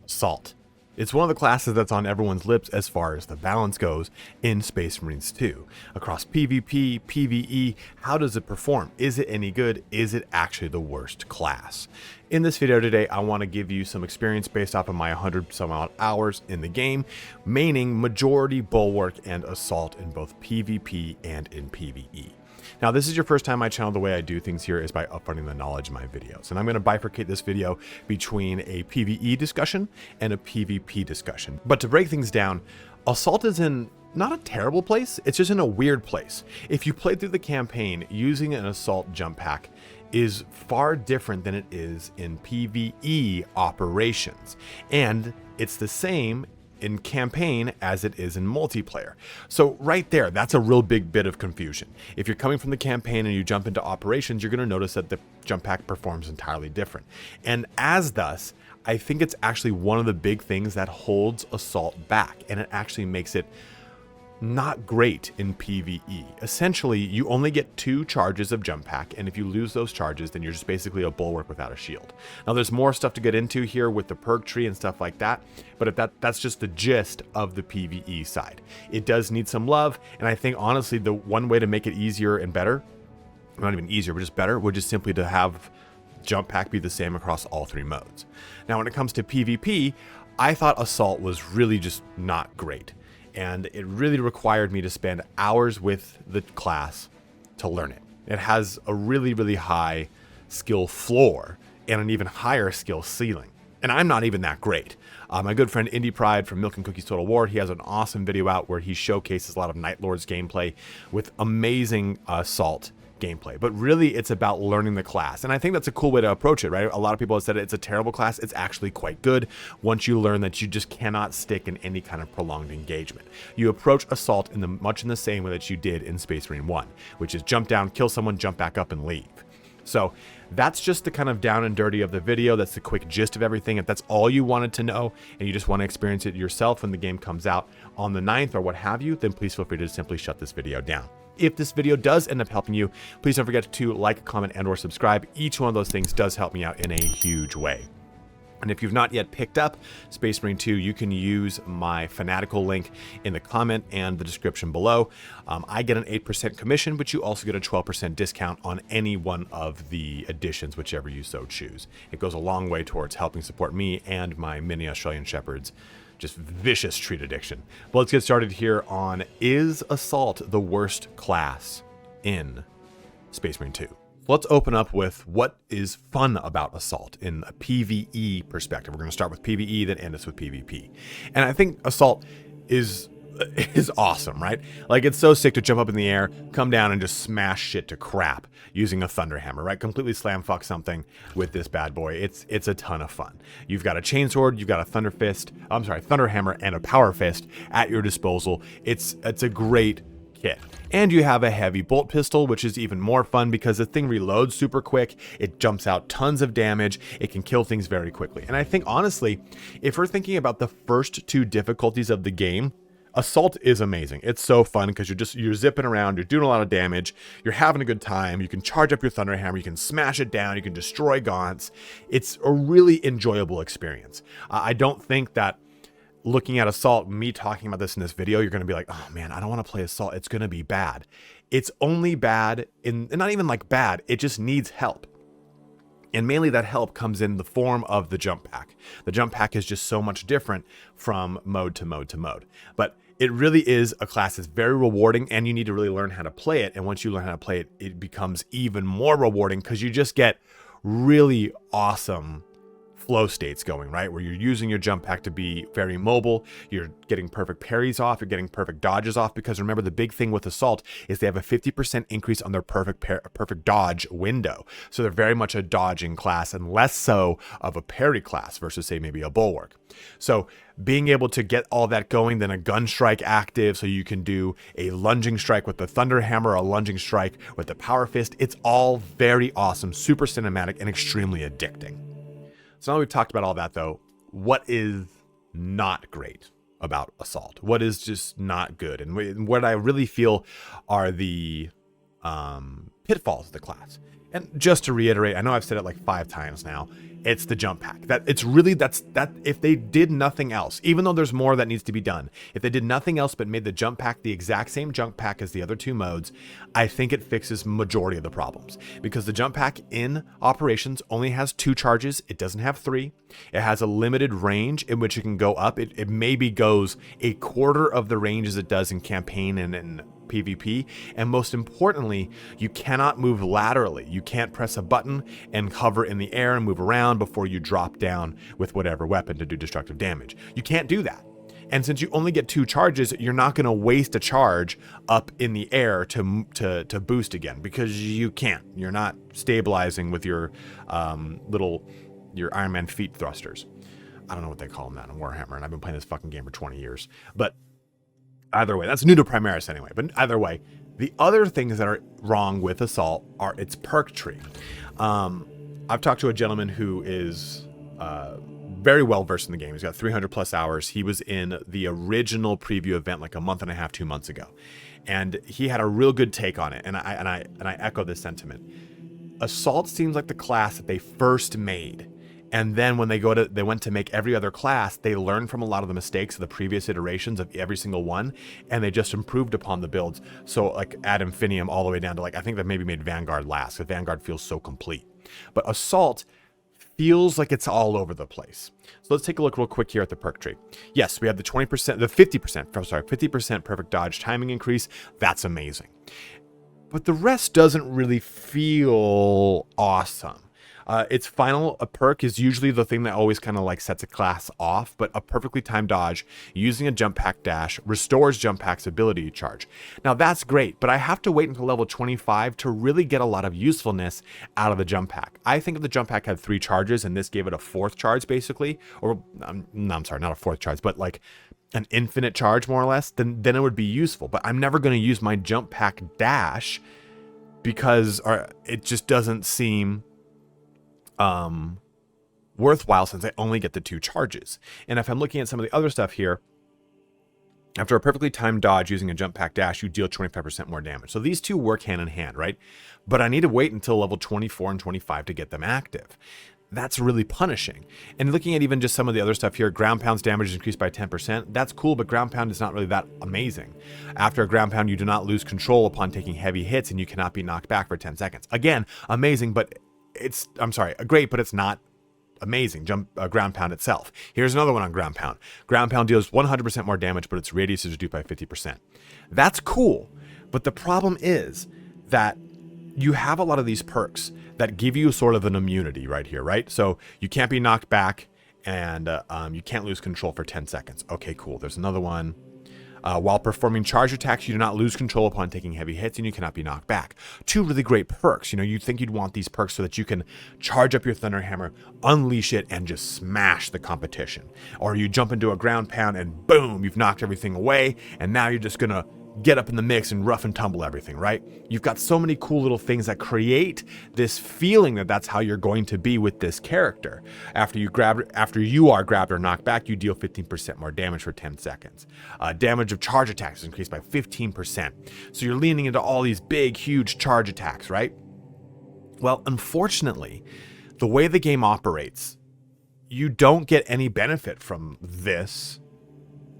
Assault. It's one of the classes that's on everyone's lips as far as the balance goes in Space Marines 2. Across PvP, PvE, how does it perform? Is it any good? Is it actually the worst class? In this video today, I want to give you some experience based off of my 100 some odd hours in the game, meaning majority Bulwark and Assault in both PvP and in PvE. Now, this is your first time on my channel. The way I do things here is by uploading the knowledge in my videos. And I'm going to bifurcate this video between a PvE discussion and a PvP discussion. But to break things down, Assault is in not a terrible place, it's just in a weird place. If you play through the campaign, using an Assault jump pack is far different than it is in PvE operations. And it's the same in campaign as it is in multiplayer. So right there, that's a real big bit of confusion. If you're coming from the campaign and you jump into operations, you're going to notice that the jump pack performs entirely different. And as thus, I think it's actually one of the big things that holds Assault back, and it actually makes it not great in PvE. Essentially, you only get 2 charges of jump pack, and if you lose those charges, then you're just basically a bulwark without a shield. Now, there's more stuff to get into here with the perk tree and stuff like that, but if that's just the gist of the PvE side. It does need some love, and I think honestly, the one way to make it easier and better, not even easier, but just better, would just simply to have jump pack be the same across all 3 modes. Now, when it comes to PvP, I thought Assault was really just not great. And it really required me to spend hours with the class to learn it. It has a really, really high skill floor and an even higher skill ceiling. And I'm not even that great. My good friend Indie Pride from Milk and Cookies Total War, he has an awesome video out where he showcases a lot of Night Lords gameplay with amazing Assault gameplay. But really, it's about learning the class. And I think that's a cool way to approach it, right? A lot of people have said it's a terrible class. It's actually quite good once you learn that you just cannot stick in any kind of prolonged engagement. You approach Assault much in the same way that you did in Space Marine 1, which is jump down, kill someone, jump back up, and leave. So that's just the kind of down and dirty of the video. That's the quick gist of everything. If that's all you wanted to know and you just want to experience it yourself when the game comes out on the 9th or what have you, then please feel free to simply shut this video down. If this video does end up helping you, please don't forget to like, comment, and or subscribe. Each one of those things does help me out in a huge way. And if you've not yet picked up Space Marine 2, you can use my Fanatical link in the comment and the description below. I get an 8% commission, but you also get a 12% discount on any one of the editions, whichever you so choose. It goes a long way towards helping support me and my mini Australian Shepherds. Just vicious treat addiction. But let's get started here on, is Assault the worst class in Space Marine 2? Let's open up with what is fun about Assault in a PvE perspective. We're going to start with PvE, then end us with PvP. And I think Assault is awesome, right? Like, it's so sick to jump up in the air, come down, and just smash shit to crap using a Thunderhammer, right? Completely slam fuck something with this bad boy. It's a ton of fun. You've got a chainsword, you've got a Thunderhammer, and a power fist at your disposal. It's a great kit. And you have a heavy bolt pistol, which is even more fun because the thing reloads super quick. It jumps out tons of damage. It can kill things very quickly. And I think, honestly, if we're thinking about the first 2 difficulties of the game, Assault is amazing. It's so fun because you're zipping around, you're doing a lot of damage, you're having a good time, you can charge up your Thunderhammer, you can smash it down, you can destroy gaunts. It's a really enjoyable experience. I don't think that looking at Assault, me talking about this in this video, you're going to be like, oh man, I don't want to play Assault. It's going to be bad. It's only bad and not even like bad. It just needs help. And mainly that help comes in the form of the jump pack. The jump pack is just so much different from mode to mode to mode. But it really is a class that's very rewarding, and you need to really learn how to play it. And once you learn how to play it, it becomes even more rewarding because you just get really awesome flow states going, right? Where you're using your jump pack to be very mobile, you're getting perfect parries off, you're getting perfect dodges off, because remember, the big thing with Assault is they have a 50% increase on their perfect dodge window. So they're very much a dodging class and less so of a parry class versus, say, maybe a bulwark. So being able to get all that going, then a gun strike active, so you can do a lunging strike with the Thunderhammer, a lunging strike with the power fist, it's all very awesome, super cinematic, and extremely addicting. So now we've talked about all that, though, what is not great about Assault? What is just not good? And what I really feel are the pitfalls of the class. And just to reiterate, I know I've said it like 5 times now, it's the jump pack. That it's really that if they did nothing else, even though there's more that needs to be done, if they did nothing else but made the jump pack the exact same jump pack as the other two modes, I think it fixes majority of the problems, because the jump pack in operations only has 2 charges. It doesn't have 3. It has a limited range in which it can go up. It maybe goes a quarter of the range as it does in campaign and in PvP, and most importantly, you cannot move laterally. You can't press a button and hover in the air and move around before you drop down with whatever weapon to do destructive damage. You can't do that. And since you only get 2 charges, you're not going to waste a charge up in the air to boost again, because you can't. You're not stabilizing with your your Iron Man feet thrusters. I don't know what they call them that in Warhammer, and I've been playing this fucking game for 20 years. But either way, that's new to Primaris anyway. But either way, the other things that are wrong with Assault are its perk tree. I've talked to a gentleman who is very well versed in the game. He's got 300 plus hours. He was in the original preview event like a month and a half, 2 months ago, and he had a real good take on it. And I echo this sentiment. Assault seems like the class that they first made. And then when they went to make every other class, they learned from a lot of the mistakes of the previous iterations of every single one, and they just improved upon the builds. So like Ad Infinitum all the way down to, like, I think they maybe made Vanguard last, because Vanguard feels so complete. But Assault feels like it's all over the place. So let's take a look real quick here at the perk tree. Yes, we have the 20%, the 50% perfect dodge timing increase. That's amazing. But the rest doesn't really feel awesome. Its final perk is usually the thing that always kind of like sets a class off, but a perfectly timed dodge using a jump pack dash restores jump pack's ability charge. Now that's great, but I have to wait until level 25 to really get a lot of usefulness out of the jump pack. I think if the jump pack had 3 charges and this gave it a 4th charge basically, or no, I'm sorry, not a 4th charge, but like an infinite charge more or less, then it would be useful. But I'm never going to use my jump pack dash because it just doesn't seem worthwhile, since I only get the 2 charges. And if I'm looking at some of the other stuff here, after a perfectly timed dodge using a jump pack dash, you deal 25% more damage. So these two work hand in hand, right? But I need to wait until level 24 and 25 to get them active. That's really punishing. And looking at even just some of the other stuff here, ground pound's damage is increased by 10%. That's cool, but ground pound is not really that amazing. After a ground pound, you do not lose control upon taking heavy hits, and you cannot be knocked back for 10 seconds. Again, amazing, but great, but it's not amazing. Ground pound itself. Here's another one on ground pound. Ground pound deals 100% more damage, but its radius is reduced by 50%. That's cool, but the problem is that you have a lot of these perks that give you sort of an immunity right here, right? So you can't be knocked back, and you can't lose control for 10 seconds. Okay, cool. There's another one. While performing charge attacks, you do not lose control upon taking heavy hits, and you cannot be knocked back. 2 really great perks. You know, you'd think you'd want these perks so that you can charge up your Thunderhammer, unleash it, and just smash the competition. Or you jump into a ground pound and boom, you've knocked everything away, and now you're just gonna get up in the mix and rough and tumble everything, right? You've got so many cool little things that create this feeling that that's how you're going to be with this character. After you are grabbed or knocked back, you deal 15% more damage for 10 seconds. Damage of charge attacks is increased by 15%. So you're leaning into all these big, huge charge attacks, right? Well, unfortunately, the way the game operates, you don't get any benefit from this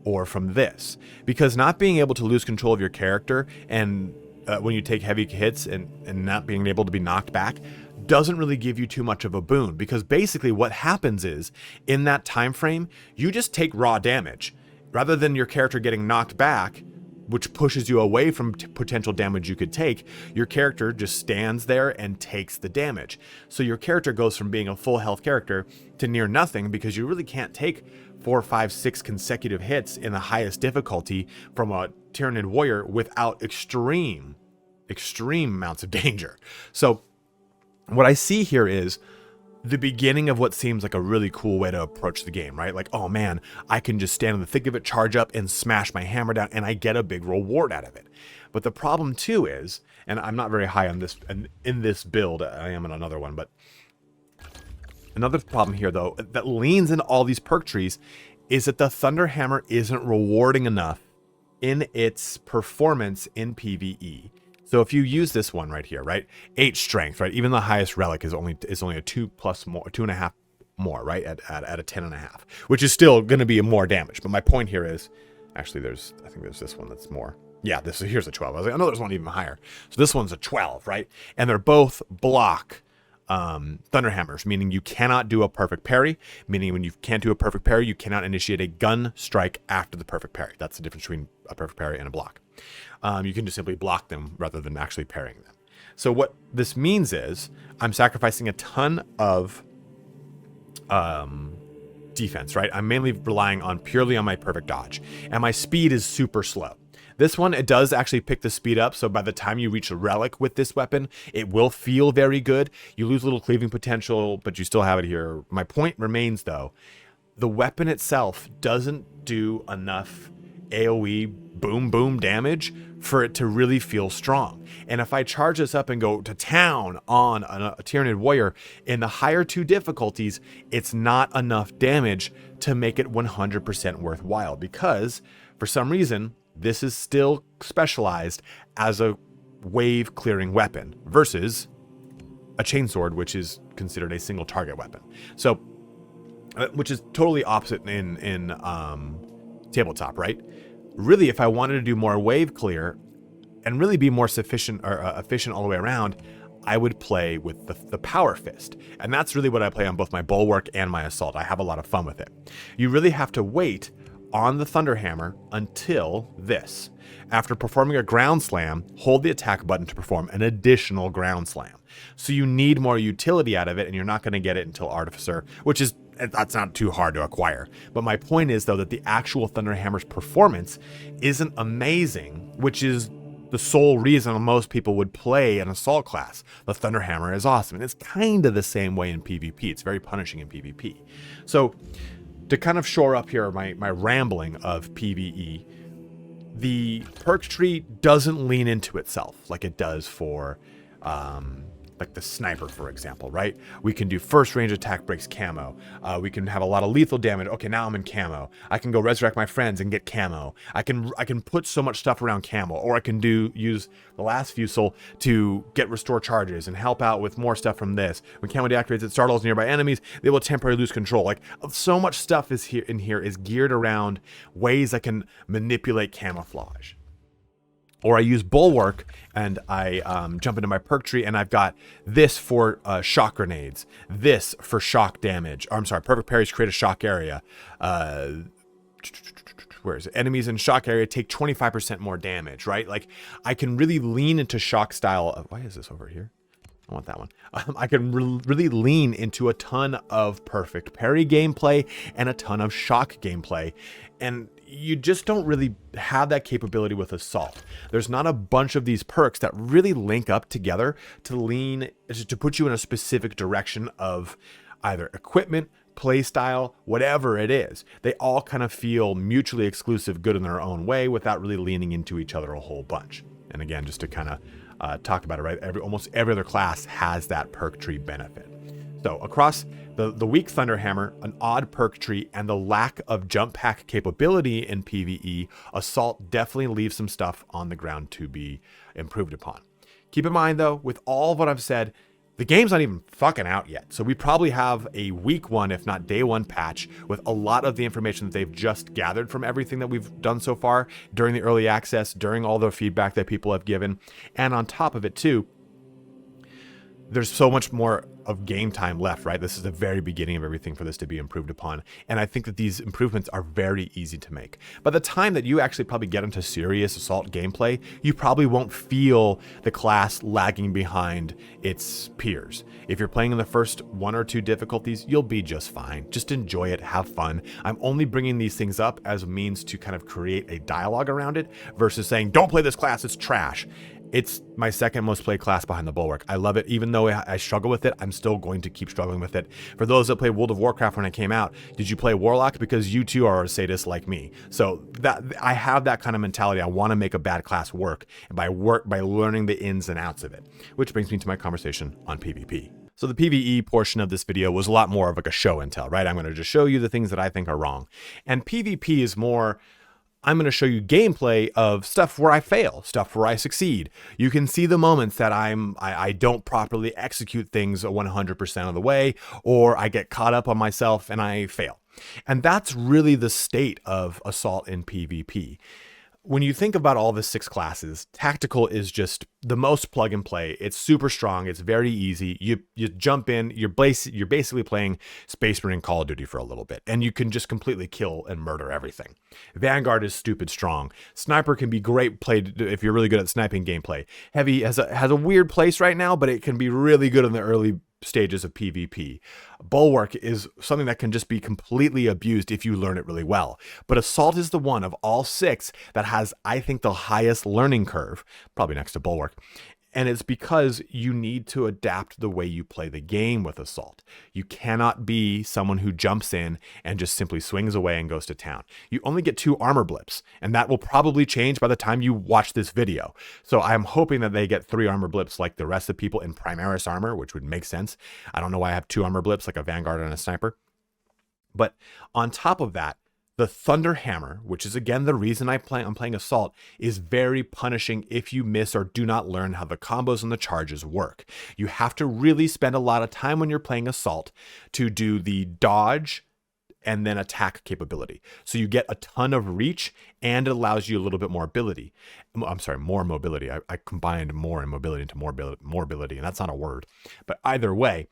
or from this, because not being able to lose control of your character and when you take heavy hits and not being able to be knocked back doesn't really give you too much of a boon, because basically what happens is in that time frame you just take raw damage rather than your character getting knocked back, which pushes you away from potential damage you could take. Your character just stands there and takes the damage. So your character goes from being a full health character to near nothing, because you really can't take 4, 5, 6 consecutive hits in the highest difficulty from a Tyranid warrior without extreme amounts of danger. So what I see here is the beginning of what seems like a really cool way to approach the game, right? Like, oh man, I can just stand in the thick of it, charge up, and smash my hammer down, and I get a big reward out of it. But the problem too is, and I'm not very high on this, and in this build, I am in another one, but another problem here though, that leans into all these perk trees, is that the Thunderhammer isn't rewarding enough in its performance in PvE. So if you use this one right here, right, 8 strength, right, even the highest relic is only a 2+ more, 2.5 more, right? At a 10.5, which is still going to be more damage. But my point here is, actually, I think there's this one that's more. Yeah, here's a 12. I was like, I know there's one even higher. So this one's a 12, right? And they're both block Thunderhammers, meaning you cannot do a perfect parry, meaning when you can't do a perfect parry, you cannot initiate a gun strike after the perfect parry. That's the difference between a perfect parry and a block. You can just simply block them rather than actually parrying them. So what this means is I'm sacrificing a ton of defense, right? I'm mainly relying purely on my perfect dodge, and my speed is super slow. This one, it does actually pick the speed up, so by the time you reach a relic with this weapon, it will feel very good. You lose a little cleaving potential, but you still have it here. My point remains, though, the weapon itself doesn't do enough AoE boom boom damage for it to really feel strong. And if I charge this up and go to town on a Tyranid Warrior in the higher 2 difficulties, it's not enough damage to make it 100% worthwhile, because for some reason this is still specialized as a wave clearing weapon versus a chainsword, which is considered a single target weapon. So, which is totally opposite in tabletop, right? Really, if I wanted to do more wave clear and really be more sufficient or efficient all the way around, I would play with the Power Fist. And that's really what I play on both my Bulwark and my Assault. I have a lot of fun with it. You really have to wait on the Thunderhammer until this. After performing a ground slam, hold the attack button to perform an additional ground slam. So you need more utility out of it, and you're not going to get it until Artificer, that's not too hard to acquire. But my point is, though, that the actual Thunderhammer's performance isn't amazing, which is the sole reason most people would play an Assault class. The Thunderhammer is awesome, and it's kind of the same way in PvP. It's very punishing in PvP. So to kind of shore up here my rambling of PvE, the perk tree doesn't lean into itself like it does for like the sniper, for example, right? We can do first range attack breaks camo. We can have a lot of lethal damage. Okay, now I'm in camo. I can go resurrect my friends and get camo. I can put so much stuff around camo, or I can use the last fusel to get restore charges and help out with more stuff from this. When camo deactivates, it startles nearby enemies. They will temporarily lose control. Like, so much stuff is here is geared around ways I can manipulate camouflage. Or I use Bulwark and I jump into my perk tree and I've got this for shock grenades, this for shock damage. Or, I'm sorry, perfect parries create a shock area. Where is it? Enemies in shock area take 25% more damage, right? Like, I can really lean into shock style. Why is this over here? I want that one. I can really lean into a ton of perfect parry gameplay and a ton of shock gameplay. And you just don't really have that capability with Assault. There's not a bunch of these perks that really link up together to put you in a specific direction of either equipment, play style, whatever it is. They all kind of feel mutually exclusive, good in their own way, without really leaning into each other a whole bunch. And again, just to kind of talk about it, right? Almost every other class has that perk tree benefit. So across the weak Thunderhammer, an odd perk tree, and the lack of jump pack capability in PvE, Assault definitely leaves some stuff on the ground to be improved upon. Keep in mind, though, with all of what I've said, the game's not even fucking out yet. So we probably have a week 1, if not day 1 patch with a lot of the information that they've just gathered from everything that we've done so far during the early access, during all the feedback that people have given. And on top of it, too, there's so much more of game time left, right? This is the very beginning of everything for this to be improved upon. And I think that these improvements are very easy to make. By the time that you actually probably get into serious Assault gameplay, you probably won't feel the class lagging behind its peers. If you're playing in the first 1 or 2 difficulties, you'll be just fine. Just enjoy it, have fun. I'm only bringing these things up as a means to kind of create a dialogue around it versus saying, don't play this class, it's trash. It's my second most played class behind the Bulwark. I love it. Even though I struggle with it, I'm still going to keep struggling with it. For those that played World of Warcraft when it came out, did you play Warlock? Because you too are a sadist like me. So that I have that kind of mentality. I want to make a bad class work, and by learning the ins and outs of it. Which brings me to my conversation on PvP. So the PvE portion of this video was a lot more of like a show and tell, right? I'm going to just show you the things that I think are wrong. And PvP is more, I'm going to show you gameplay of stuff where I fail, stuff where I succeed. You can see the moments that I don't properly execute things 100% of the way, or I get caught up on myself and I fail. And that's really the state of Assault in PvP. When you think about all the 6 classes, Tactical is just the most plug and play. It's super strong. It's very easy. You jump in. You're basically playing Space Marine Call of Duty for a little bit, and you can just completely kill and murder everything. Vanguard is stupid strong. Sniper can be great played if you're really good at sniping gameplay. Heavy has a weird place right now, but it can be really good in the early stages of PvP. Bulwark is something that can just be completely abused if you learn it really well. But Assault is the one of all 6 that has, I think, the highest learning curve, probably next to Bulwark. And it's because you need to adapt the way you play the game with Assault. You cannot be someone who jumps in and just simply swings away and goes to town. You only get 2 armor blips, and that will probably change by the time you watch this video. So I'm hoping that they get 3 armor blips like the rest of the people in Primaris armor, which would make sense. I don't know why I have 2 armor blips like a Vanguard and a Sniper. But on top of that, the Thunderhammer, which is again the reason I'm playing Assault, is very punishing if you miss or do not learn how the combos and the charges work. You have to really spend a lot of time when you're playing Assault to do the dodge and then attack capability. So you get a ton of reach and it allows you a little bit more ability. I'm sorry, more mobility. I combined more and mobility into more ability, and that's not a word. But either way,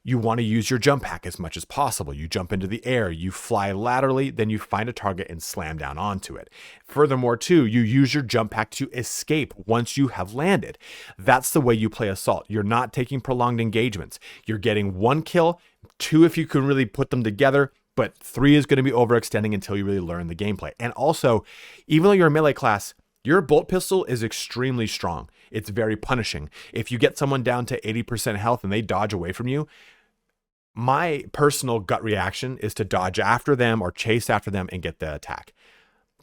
you want to use your jump pack as much as possible. You jump into the air, you fly laterally, then you find a target and slam down onto it. Furthermore, too, you use your jump pack to escape once you have landed. That's the way you play Assault. You're not taking prolonged engagements. You're getting 1 kill, 2 if you can really put them together, but 3 is going to be overextending until you really learn the gameplay. And also, even though you're a melee class, your bolt pistol is extremely strong. It's very punishing. If you get someone down to 80% health and they dodge away from you, my personal gut reaction is to dodge after them or chase after them and get the attack.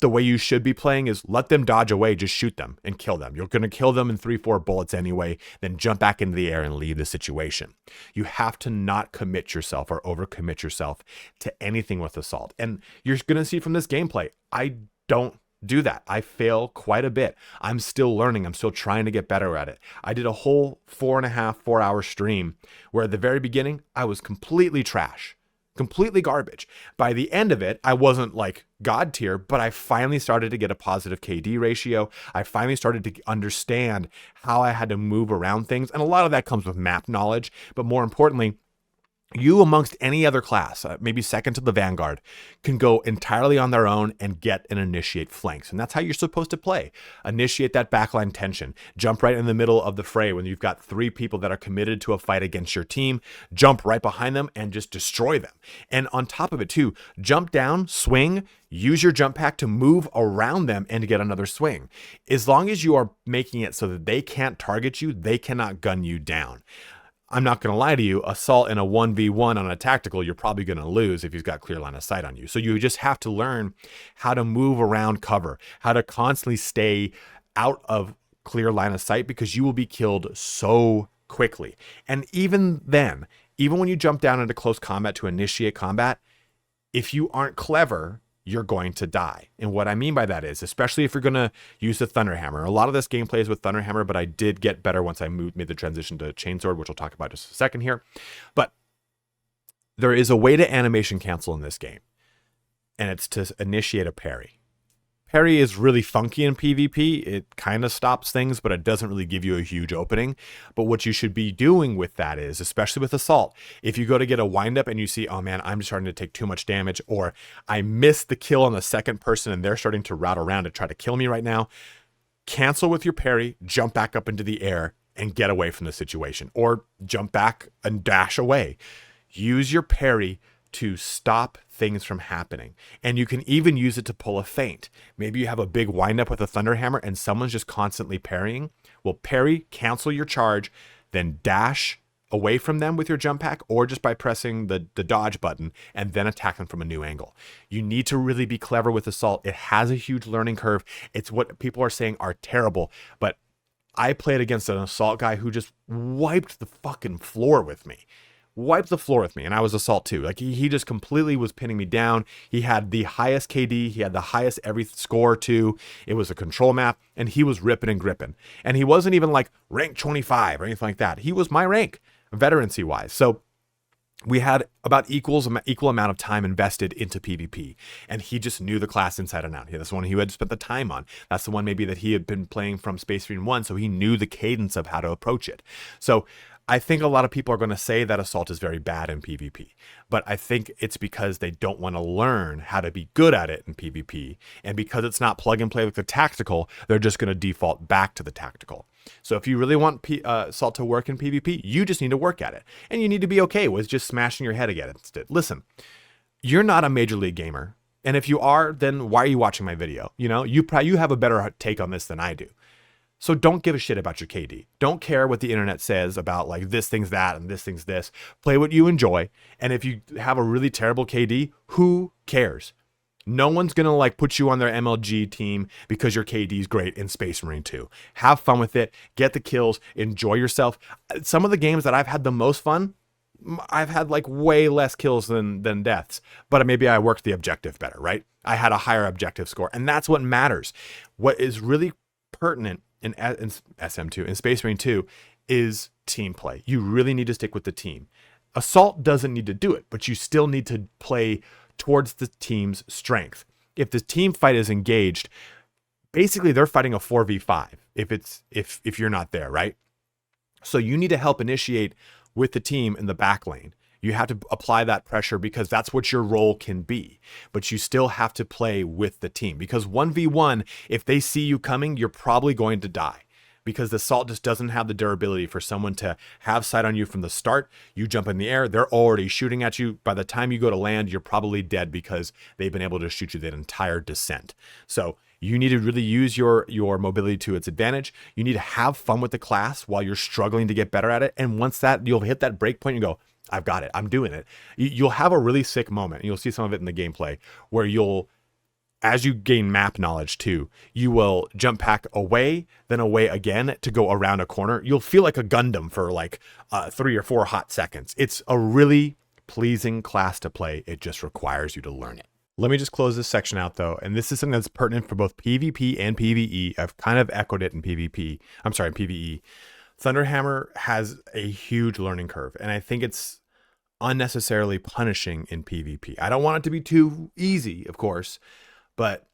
The way you should be playing is let them dodge away, just shoot them and kill them. You're going to kill them in 3-4 bullets anyway, then jump back into the air and leave the situation. You have to not commit yourself or overcommit yourself to anything with Assault. And you're going to see from this gameplay, I don't do that. I fail quite a bit. I'm still learning. I'm still trying to get better at it. I did a whole 4.5-4 hour stream where at the very beginning, I was completely trash, completely garbage. By the end of it, I wasn't like God tier, but I finally started to get a positive KD ratio. I finally started to understand how I had to move around things. And a lot of that comes with map knowledge, but more importantly, you amongst any other class, maybe second to the Vanguard, can go entirely on their own and get and initiate flanks. And that's how you're supposed to play. Initiate that backline tension. Jump right in the middle of the fray when you've got 3 people that are committed to a fight against your team. Jump right behind them and just destroy them. And on top of it too, jump down, swing, use your jump pack to move around them and to get another swing. As long as you are making it so that they can't target you, they cannot gun you down. I'm not going to lie to you, Assault in a 1v1 on a tactical, you're probably going to lose if he's got clear line of sight on you. So you just have to learn how to move around cover, how to constantly stay out of clear line of sight because you will be killed so quickly. And even then, even when you jump down into close combat to initiate combat, if you aren't clever, you're going to die. And what I mean by that is, especially if you're going to use the Thunderhammer, a lot of this gameplay is with Thunderhammer, but I did get better once I made the transition to Chainsword, which we'll talk about just a second here. But there is a way to animation cancel in this game, and it's to initiate a parry. Parry is really funky in PvP. It kind of stops things, but it doesn't really give you a huge opening. But what you should be doing with that is, especially with Assault, if you go to get a windup and you see, oh man, I'm starting to take too much damage, or I missed the kill on the second person and they're starting to route around to try to kill me right now, cancel with your parry, jump back up into the air and get away from the situation, or jump back and dash away. Use your parry to stop things from happening. And you can even use it to pull a feint. Maybe you have a big windup with a Thunderhammer and someone's just constantly parrying. Well, parry, cancel your charge, then dash away from them with your jump pack, or just by pressing the dodge button and then attack them from a new angle. You need to really be clever with Assault. It has a huge learning curve. It's what people are saying are terrible, but I played against an Assault guy who just wiped the fucking floor with me. wiped the floor with me, and I was Assault 2. Like, he just completely was pinning me down. He had the highest KD. He had the highest every score, too. It was a control map, and he was ripping and gripping. And he wasn't even, like, rank 25 or anything like that. He was my rank, veterancy-wise. So we had about equal amount of time invested into PvP, and he just knew the class inside and out. That's the one he had spent the time on. That's the one maybe that he had been playing from Space Marine 1, so he knew the cadence of how to approach it. So I think a lot of people are going to say that Assault is very bad in PvP, but I think it's because they don't want to learn how to be good at it in PvP, and because it's not plug and play with the tactical, they're just going to default back to the tactical. So if you really want Assault to work in PvP, you just need to work at it. And you need to be okay with just smashing your head against it. Listen, you're not a Major League gamer. And if you are, then why are you watching my video? You know, you have a better take on this than I do. So don't give a shit about your KD. Don't care what the internet says about like this thing's that and this thing's this. Play what you enjoy. And if you have a really terrible KD, who cares? No one's going to like put you on their MLG team because your KD is great in Space Marine 2. Have fun with it. Get the kills. Enjoy yourself. Some of the games that I've had the most fun, I've had like way less kills than deaths, but maybe I worked the objective better, right? I had a higher objective score, and that's what matters. What is really pertinent in SM2, in Space Marine 2, is team play. You really need to stick with the team. Assault doesn't need to do it, but you still need to play towards the team's strength. If the team fight is engaged, basically they're fighting a 4v5 if you're not there, right? So you need to help initiate with the team in the back lane. You have to apply that pressure because that's what your role can be. But you still have to play with the team, because 1v1, if they see you coming, you're probably going to die. Because the Assault just doesn't have the durability for someone to have sight on you from the start. You jump in the air, they're already shooting at you. By the time you go to land, you're probably dead because they've been able to shoot you that entire descent. So you need to really use your mobility to its advantage. You need to have fun with the class while you're struggling to get better at it. And once that you'll hit that break point, you go, I've got it, I'm doing it. You'll have a really sick moment. You'll see some of it in the gameplay where as you gain map knowledge too, you will jump pack away, then away again to go around a corner. You'll feel like a Gundam for like 3 or 4 hot seconds. It's a really pleasing class to play. It just requires you to learn it. Let me just close this section out though, and this is something that's pertinent for both PvP and PvE. I've kind of echoed it in PvP. I'm sorry, in PvE. Thunderhammer has a huge learning curve, and I think it's unnecessarily punishing in PvP. I don't want it to be too easy, of course, but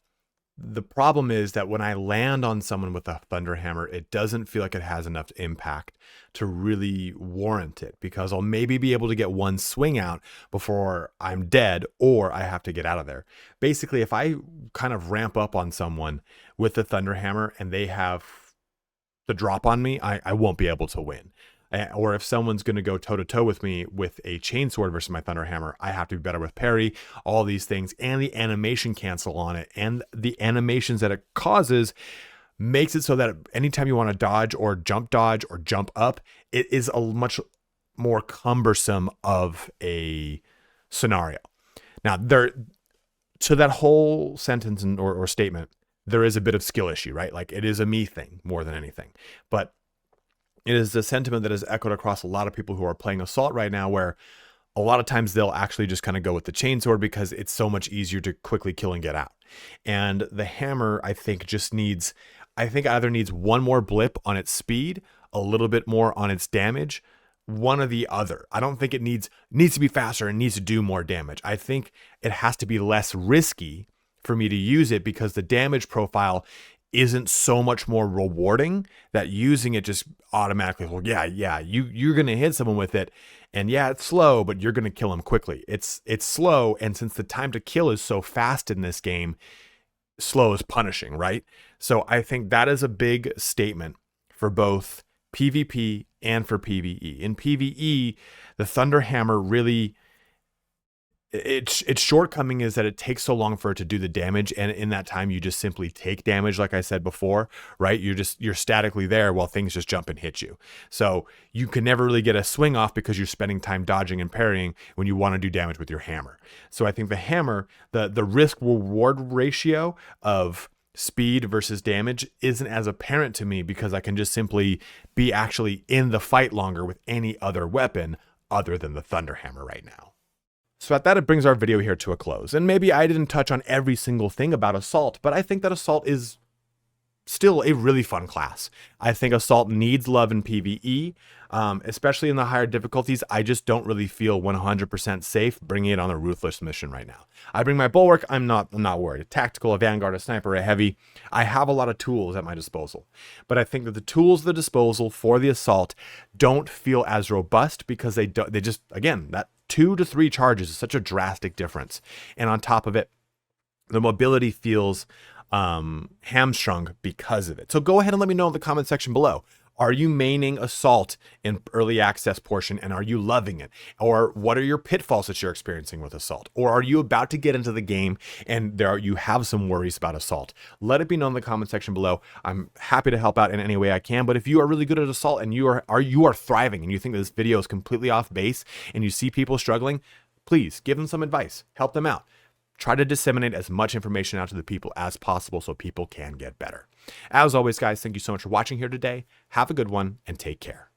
the problem is that when I land on someone with a Thunderhammer, it doesn't feel like it has enough impact to really warrant it, because I'll maybe be able to get one swing out before I'm dead or I have to get out of there. Basically, if I kind of ramp up on someone with the Thunderhammer and they have the drop on me, I won't be able to win. Or if someone's going to go toe-to-toe with me with a chainsword versus my Thunderhammer, I have to be better with parry, all these things, and the animation cancel on it, and the animations that it causes makes it so that anytime you want to dodge or jump up, it is a much more cumbersome of a scenario. Now, to that whole sentence or statement, there is a bit of skill issue, right? Like, it is a me thing more than anything. But it is the sentiment that is echoed across a lot of people who are playing Assault right now, where a lot of times they'll actually just kind of go with the chainsword because it's so much easier to quickly kill and get out. And the hammer, I think, either needs one more blip on its speed, a little bit more on its damage, one or the other. I don't think it needs to be faster and needs to do more damage. I think it has to be less risky for me to use it, because the damage profile isn't so much more rewarding that using it just automatically, well, you're going to hit someone with it, and yeah, it's slow, but you're going to kill them quickly. It's slow, and since the time to kill is so fast in this game, slow is punishing, right? So I think that is a big statement for both PvP and for PvE. In PvE, the Thunderhammer really, its shortcoming is that it takes so long for it to do the damage, and in that time you just simply take damage, like I said before, right? You're statically there while things just jump and hit you. So you can never really get a swing off because you're spending time dodging and parrying when you want to do damage with your hammer. So I think the hammer, the risk reward ratio of speed versus damage isn't as apparent to me, because I can just simply be actually in the fight longer with any other weapon other than the Thunderhammer right now. So at that, it brings our video here to a close. And maybe I didn't touch on every single thing about Assault, but I think that Assault is still a really fun class. I think Assault needs love in PvE, especially in the higher difficulties. I just don't really feel 100% safe bringing it on a Ruthless mission right now. I bring my Bulwark, I'm not worried. A Tactical, a Vanguard, a Sniper, a Heavy. I have a lot of tools at my disposal. But I think that the tools at the disposal for the Assault don't feel as robust because they just, again, that 2 to 3 charges is such a drastic difference. And on top of it, the mobility feels hamstrung because of it. So go ahead and let me know in the comment section below. Are you maining Assault in early access portion and are you loving it? Or what are your pitfalls that you're experiencing with Assault? Or are you about to get into the game and you have some worries about Assault? Let it be known in the comment section below. I'm happy to help out in any way I can. But if you are really good at Assault and you are thriving and you think that this video is completely off base and you see people struggling, please give them some advice. Help them out. Try to disseminate as much information out to the people as possible so people can get better. As always, guys, thank you so much for watching here today. Have a good one and take care.